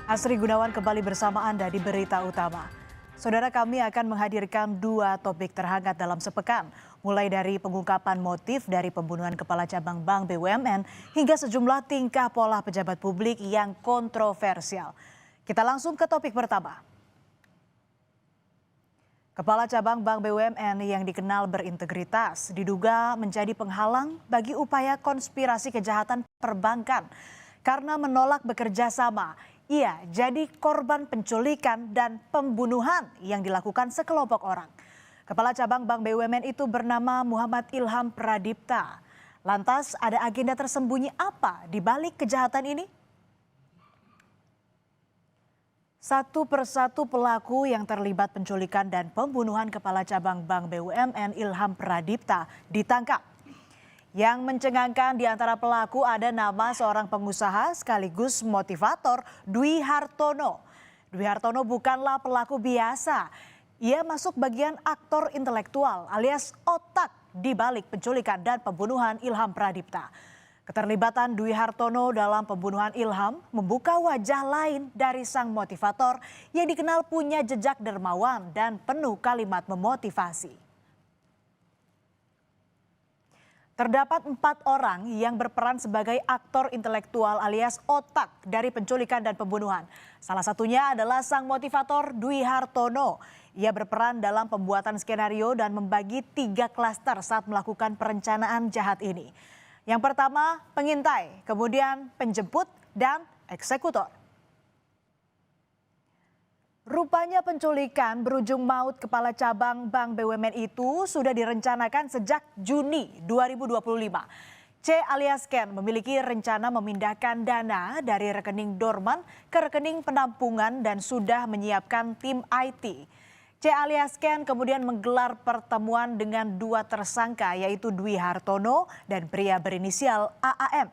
Asri Gunawan kembali bersama Anda di Berita Utama. Saudara, kami akan menghadirkan dua topik terhangat dalam sepekan, mulai dari pengungkapan motif dari pembunuhan Kepala Cabang Bank BUMN hingga sejumlah tingkah pola pejabat publik yang kontroversial. Kita langsung ke topik pertama. Kepala Cabang Bank BUMN yang dikenal berintegritas diduga menjadi penghalang bagi upaya konspirasi kejahatan perbankan karena menolak bekerja sama. Ia jadi korban penculikan dan pembunuhan yang dilakukan sekelompok orang. Kepala Cabang Bank BUMN itu bernama Muhammad Ilham Pradipta. Lantas ada agenda tersembunyi apa di balik kejahatan ini? Satu persatu pelaku yang terlibat penculikan dan pembunuhan Kepala Cabang Bank BUMN Ilham Pradipta ditangkap. Yang mencengangkan di antara pelaku ada nama seorang pengusaha sekaligus motivator, Dwi Hartono. Dwi Hartono bukanlah pelaku biasa. Ia masuk bagian aktor intelektual alias otak di balik penculikan dan pembunuhan Ilham Pradipta. Keterlibatan Dwi Hartono dalam pembunuhan Ilham membuka wajah lain dari sang motivator yang dikenal punya jejak dermawan dan penuh kalimat memotivasi. Terdapat 4 orang yang berperan sebagai aktor intelektual alias otak dari penculikan dan pembunuhan. Salah satunya adalah sang motivator Dwi Hartono. Ia berperan dalam pembuatan skenario dan membagi 3 klaster saat melakukan perencanaan jahat ini. Yang pertama, pengintai, kemudian penjemput, dan eksekutor. Rupanya penculikan berujung maut Kepala Cabang Bank BUMN itu sudah direncanakan sejak Juni 2025. C alias Ken memiliki rencana memindahkan dana dari rekening dorman ke rekening penampungan dan sudah menyiapkan tim IT. C alias Ken kemudian menggelar pertemuan dengan 2 tersangka yaitu Dwi Hartono dan pria berinisial AAM.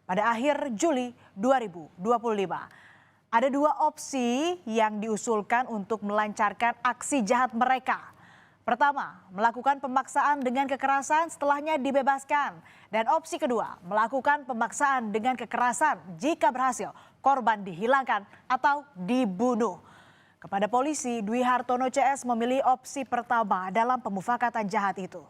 Pada akhir Juli 2025. Ada 2 opsi yang diusulkan untuk melancarkan aksi jahat mereka. Pertama, melakukan pemaksaan dengan kekerasan setelahnya dibebaskan. Dan opsi kedua, melakukan pemaksaan dengan kekerasan jika berhasil korban dihilangkan atau dibunuh. Kepada polisi, Dwi Hartono CS memilih opsi pertama dalam pemufakatan jahat itu.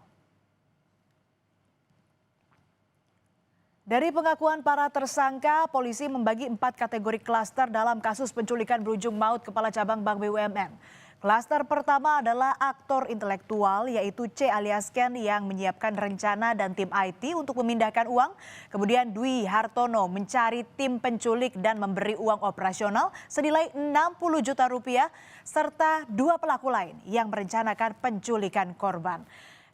Dari pengakuan para tersangka, polisi membagi 4 kategori klaster dalam kasus penculikan berujung maut Kepala Cabang Bank BUMN. Klaster pertama adalah aktor intelektual yaitu C alias Ken yang menyiapkan rencana dan tim IT untuk memindahkan uang. Kemudian Dwi Hartono mencari tim penculik dan memberi uang operasional senilai 60 juta rupiah serta 2 pelaku lain yang merencanakan penculikan korban.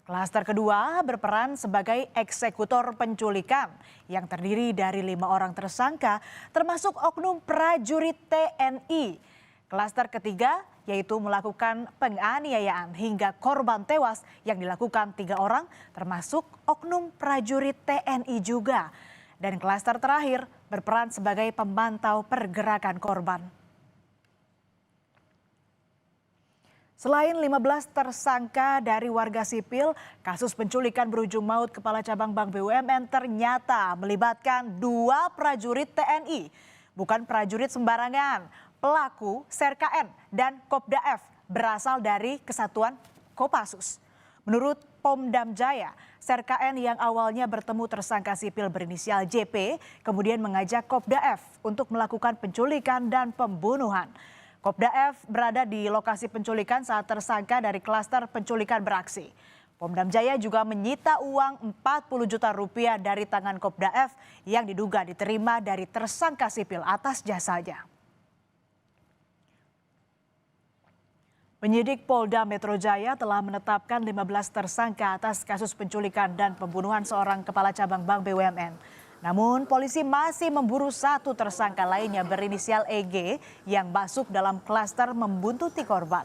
Klaster kedua berperan sebagai eksekutor penculikan yang terdiri dari 5 orang tersangka termasuk oknum prajurit TNI. Klaster ketiga yaitu melakukan penganiayaan hingga korban tewas yang dilakukan 3 orang termasuk oknum prajurit TNI juga. Dan klaster terakhir berperan sebagai pemantau pergerakan korban. Selain 15 tersangka dari warga sipil, kasus penculikan berujung maut Kepala Cabang Bank BUMN ternyata melibatkan 2 prajurit TNI. Bukan prajurit sembarangan, pelaku Serka-N dan Kopda F berasal dari Kesatuan Kopassus. Menurut Pomdam Jaya, Serka-N yang awalnya bertemu tersangka sipil berinisial JP, kemudian mengajak Kopda F untuk melakukan penculikan dan pembunuhan. Kopda F berada di lokasi penculikan saat tersangka dari klaster penculikan beraksi. Pomdam Jaya juga menyita uang 40 juta rupiah dari tangan Kopda F yang diduga diterima dari tersangka sipil atas jasanya. Penyidik Polda Metro Jaya telah menetapkan 15 tersangka atas kasus penculikan dan pembunuhan seorang Kepala Cabang Bank BUMN. Namun polisi masih memburu 1 tersangka lainnya berinisial EG yang masuk dalam klaster membuntuti korban.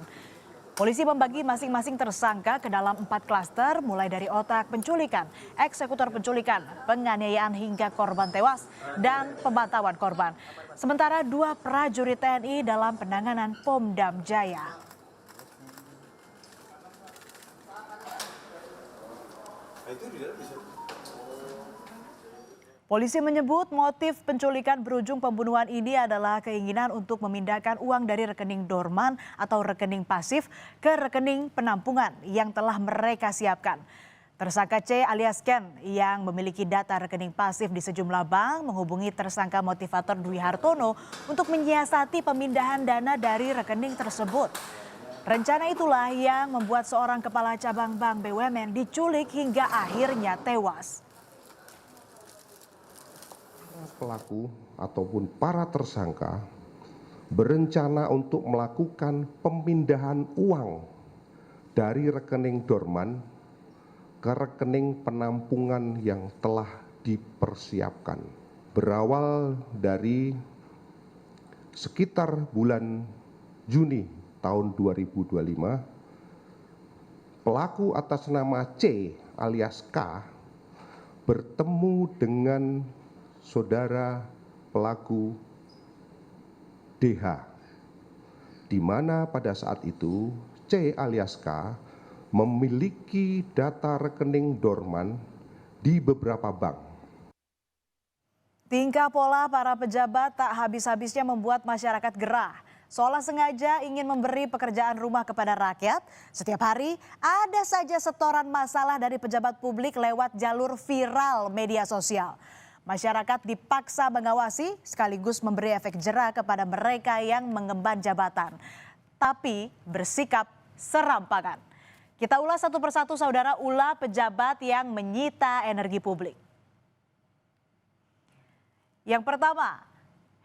Polisi membagi masing-masing tersangka ke dalam 4 klaster mulai dari otak penculikan, eksekutor penculikan, penganiayaan hingga korban tewas, dan pemantauan korban. Sementara 2 prajurit TNI dalam penanganan Pomdam Jaya. Polisi menyebut motif penculikan berujung pembunuhan ini adalah keinginan untuk memindahkan uang dari rekening dorman atau rekening pasif ke rekening penampungan yang telah mereka siapkan. Tersangka C alias Ken yang memiliki data rekening pasif di sejumlah bank menghubungi tersangka motivator Dwi Hartono untuk menyiasati pemindahan dana dari rekening tersebut. Rencana itulah yang membuat seorang kepala cabang bank BUMN diculik hingga akhirnya tewas. Pelaku ataupun para tersangka berencana untuk melakukan pemindahan uang dari rekening dorman ke rekening penampungan yang telah dipersiapkan. Berawal dari sekitar bulan Juni tahun 2025, pelaku atas nama C alias K bertemu dengan saudara pelaku DH, di mana pada saat itu C alias K memiliki data rekening dorman di beberapa bank. Tingkah pola para pejabat tak habis-habisnya membuat masyarakat gerah. Seolah sengaja ingin memberi pekerjaan rumah kepada rakyat, setiap hari ada saja setoran masalah dari pejabat publik lewat jalur viral media sosial. Masyarakat dipaksa mengawasi sekaligus memberi efek jera kepada mereka yang mengemban jabatan, tapi bersikap serampangan. Kita ulas satu persatu saudara ulah pejabat yang menyita energi publik. Yang pertama,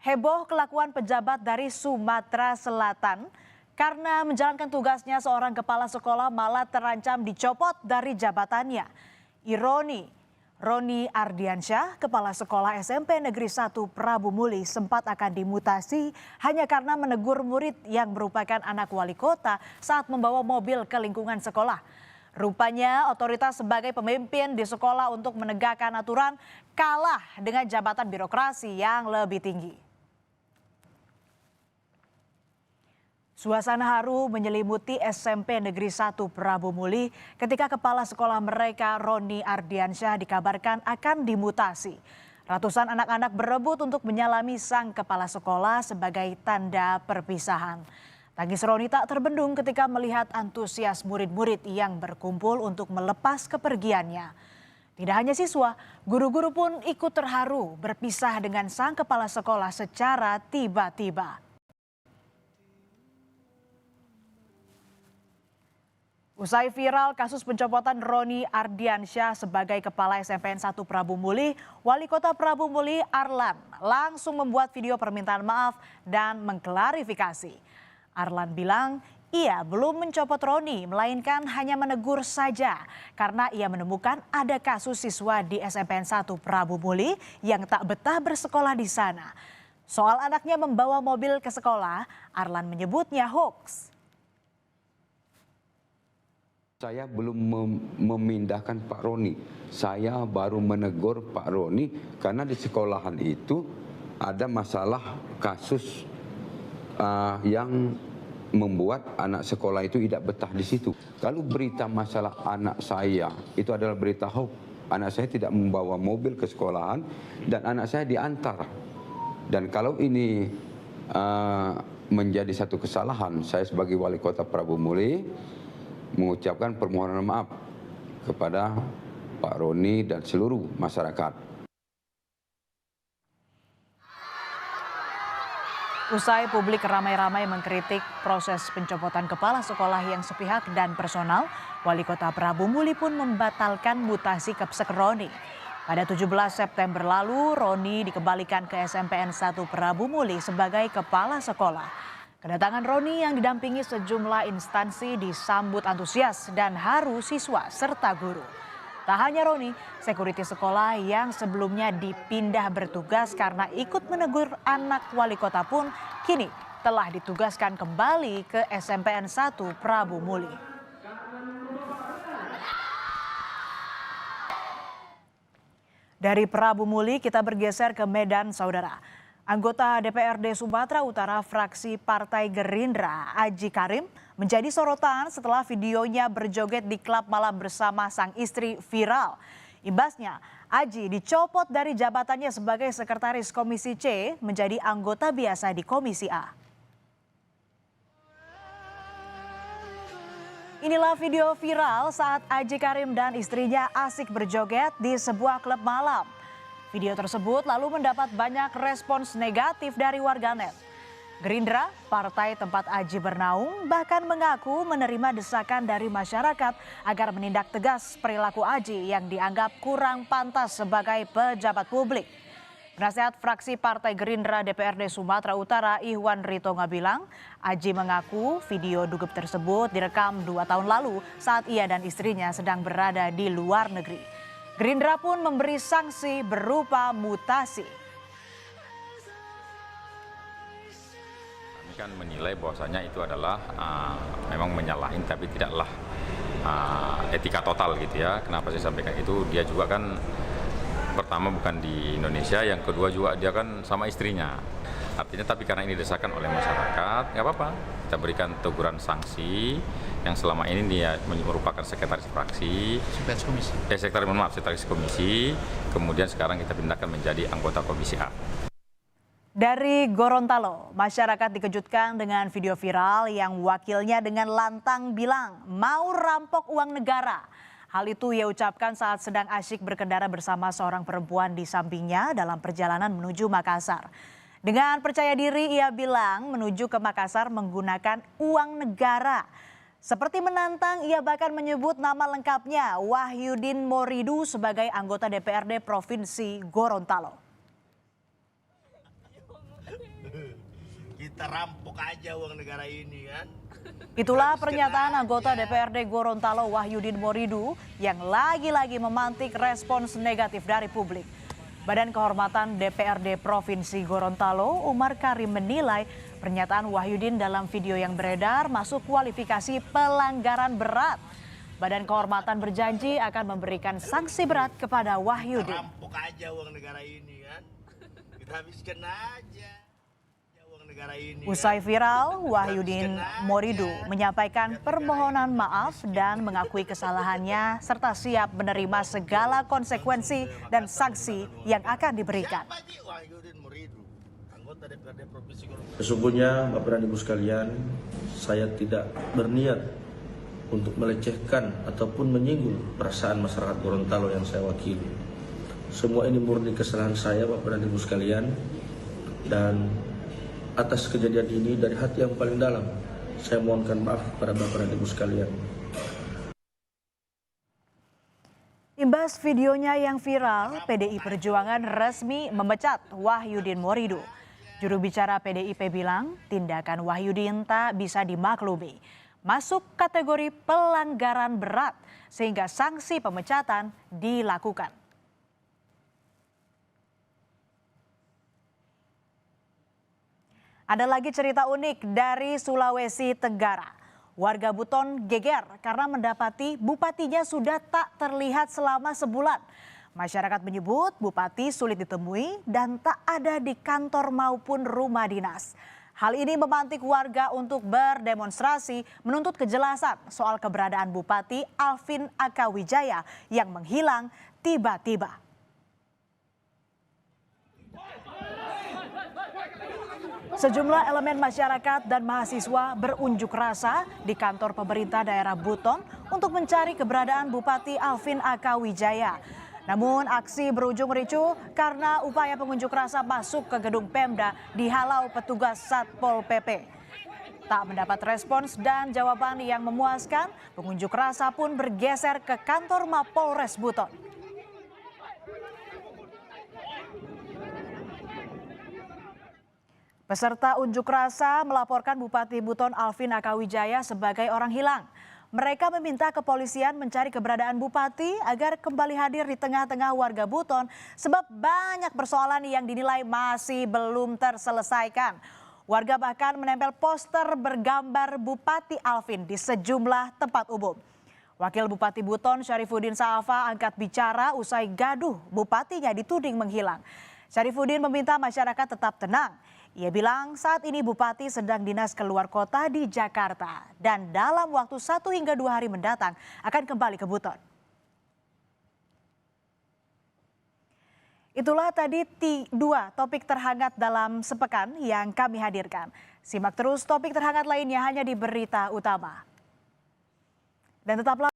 heboh kelakuan pejabat dari Sumatera Selatan karena menjalankan tugasnya seorang kepala sekolah malah terancam dicopot dari jabatannya. Ironi, Roni Ardiansyah, kepala sekolah SMP Negeri 1 Prabu Muli sempat akan dimutasi hanya karena menegur murid yang merupakan anak wali kota saat membawa mobil ke lingkungan sekolah. Rupanya otoritas sebagai pemimpin di sekolah untuk menegakkan aturan kalah dengan jabatan birokrasi yang lebih tinggi. Suasana haru menyelimuti SMP Negeri 1 Prabu Muli ketika kepala sekolah mereka Roni Ardiansyah dikabarkan akan dimutasi. Ratusan anak-anak berebut untuk menyalami sang kepala sekolah sebagai tanda perpisahan. Tangis Roni tak terbendung ketika melihat antusias murid-murid yang berkumpul untuk melepas kepergiannya. Tidak hanya siswa, guru-guru pun ikut terharu berpisah dengan sang kepala sekolah secara tiba-tiba. Usai viral kasus pencopotan Roni Ardiansyah sebagai kepala SMPN 1 Prabu Muli, Wali Kota Prabu Muli Arlan langsung membuat video permintaan maaf dan mengklarifikasi. Arlan bilang ia belum mencopot Roni, melainkan hanya menegur saja karena ia menemukan ada kasus siswa di SMPN 1 Prabu Muli yang tak betah bersekolah di sana. Soal anaknya membawa mobil ke sekolah, Arlan menyebutnya hoax. Saya belum memindahkan Pak Roni. Saya baru menegur Pak Roni karena di sekolahan itu ada masalah kasus yang membuat anak sekolah itu tidak betah di situ. Kalau berita masalah anak saya itu adalah berita hoax. Anak saya tidak membawa mobil ke sekolahan dan anak saya diantar. Dan kalau ini menjadi satu kesalahan, saya sebagai Wali Kota Prabu Muli mengucapkan permohonan maaf kepada Pak Roni dan seluruh masyarakat. Usai publik ramai-ramai mengkritik proses pencopotan kepala sekolah yang sepihak dan personal, Wali Kota Prabu Muli pun membatalkan mutasi Kapsek Roni. Pada 17 September lalu, Roni dikembalikan ke SMPN 1 Prabu Muli sebagai kepala sekolah. Kedatangan Roni yang didampingi sejumlah instansi disambut antusias dan haru siswa serta guru. Tak hanya Roni, sekuriti sekolah yang sebelumnya dipindah bertugas karena ikut menegur anak wali kota pun kini telah ditugaskan kembali ke SMPN 1 Prabu Muli. Dari Prabu Muli kita bergeser ke Medan, saudara. Anggota DPRD Sumatera Utara fraksi Partai Gerindra, Aji Karim, menjadi sorotan setelah videonya berjoget di klub malam bersama sang istri viral. Imbasnya, Aji dicopot dari jabatannya sebagai Sekretaris Komisi C menjadi anggota biasa di Komisi A. Inilah video viral saat Aji Karim dan istrinya asik berjoget di sebuah klub malam. Video tersebut lalu mendapat banyak respons negatif dari warganet. Gerindra, partai tempat Aji bernaung, bahkan mengaku menerima desakan dari masyarakat agar menindak tegas perilaku Aji yang dianggap kurang pantas sebagai pejabat publik. Penasehat fraksi Partai Gerindra DPRD Sumatera Utara Ihwan Ritonga bilang, Aji mengaku video dugem tersebut direkam 2 tahun lalu saat ia dan istrinya sedang berada di luar negeri. Gerindra pun memberi sanksi berupa mutasi. Kami kan menilai bahwasanya itu adalah memang menyalahin tapi tidaklah etika total gitu ya. Kenapa saya sampaikan itu? Dia juga kan pertama bukan di Indonesia, yang kedua juga dia kan sama istrinya. Artinya tapi karena ini desakan oleh masyarakat, nggak apa-apa. Kita berikan teguran sanksi yang selama ini dia merupakan sekretaris fraksi. Sekretaris komisi. Kemudian sekarang kita pindahkan menjadi anggota Komisi A. Dari Gorontalo, masyarakat dikejutkan dengan video viral yang wakilnya dengan lantang bilang mau rampok uang negara. Hal itu ia ucapkan saat sedang asyik berkendara bersama seorang perempuan di sampingnya dalam perjalanan menuju Makassar. Dengan percaya diri ia bilang menuju ke Makassar menggunakan uang negara. Seperti menantang, ia bahkan menyebut nama lengkapnya Wahyudin Moridu sebagai anggota DPRD Provinsi Gorontalo. Kita rampok aja uang negara ini kan. Itulah pernyataan anggota DPRD Gorontalo Wahyudin Moridu yang lagi-lagi memantik respons negatif dari publik. Badan Kehormatan DPRD Provinsi Gorontalo Umar Karim menilai pernyataan Wahyudin dalam video yang beredar masuk kualifikasi pelanggaran berat. Badan Kehormatan berjanji akan memberikan sanksi berat kepada Wahyudin. Kita rampok aja uang negara ini kan. Kita habiskan aja. Usai viral, Wahyudin Moridu menyampaikan permohonan maaf dan mengakui kesalahannya serta siap menerima segala konsekuensi dan sanksi yang akan diberikan. Sesungguhnya Bapak dan Ibu sekalian, saya tidak berniat untuk melecehkan ataupun menyinggung perasaan masyarakat Gorontalo yang saya wakili. Semua ini murni kesalahan saya, Bapak dan Ibu sekalian, dan atas kejadian ini dari hati yang paling dalam, saya mohonkan maaf kepada Bapak dan Ibu sekalian. Imbas videonya yang viral, PDI Perjuangan resmi memecat Wahyudin Moridu. Juru bicara PDIP bilang tindakan Wahyudin tak bisa dimaklumi. Masuk kategori pelanggaran berat sehingga sanksi pemecatan dilakukan. Ada lagi cerita unik dari Sulawesi Tenggara. Warga Buton geger karena mendapati bupatinya sudah tak terlihat selama sebulan. Masyarakat menyebut bupati sulit ditemui dan tak ada di kantor maupun rumah dinas. Hal ini memantik warga untuk berdemonstrasi menuntut kejelasan soal keberadaan Bupati Alvin Akawijaya yang menghilang tiba-tiba. Sejumlah elemen masyarakat dan mahasiswa berunjuk rasa di kantor pemerintah daerah Buton untuk mencari keberadaan Bupati Alvin Akawijaya. Namun aksi berujung ricuh karena upaya pengunjuk rasa masuk ke gedung Pemda dihalau petugas Satpol PP. Tak mendapat respons dan jawaban yang memuaskan, pengunjuk rasa pun bergeser ke kantor Mapolres Buton. Peserta unjuk rasa melaporkan Bupati Buton Alvin Akawijaya sebagai orang hilang. Mereka meminta kepolisian mencari keberadaan Bupati agar kembali hadir di tengah-tengah warga Buton sebab banyak persoalan yang dinilai masih belum terselesaikan. Warga bahkan menempel poster bergambar Bupati Alvin di sejumlah tempat umum. Wakil Bupati Buton Syarifuddin Saafa angkat bicara usai gaduh bupatinya dituding menghilang. Syarifuddin meminta masyarakat tetap tenang. Ia bilang saat ini Bupati sedang dinas keluar kota di Jakarta dan dalam waktu 1 hingga 2 hari mendatang akan kembali ke Buton. Itulah tadi dua topik terhangat dalam sepekan yang kami hadirkan. Simak terus topik terhangat lainnya hanya di Berita Utama. Dan tetaplah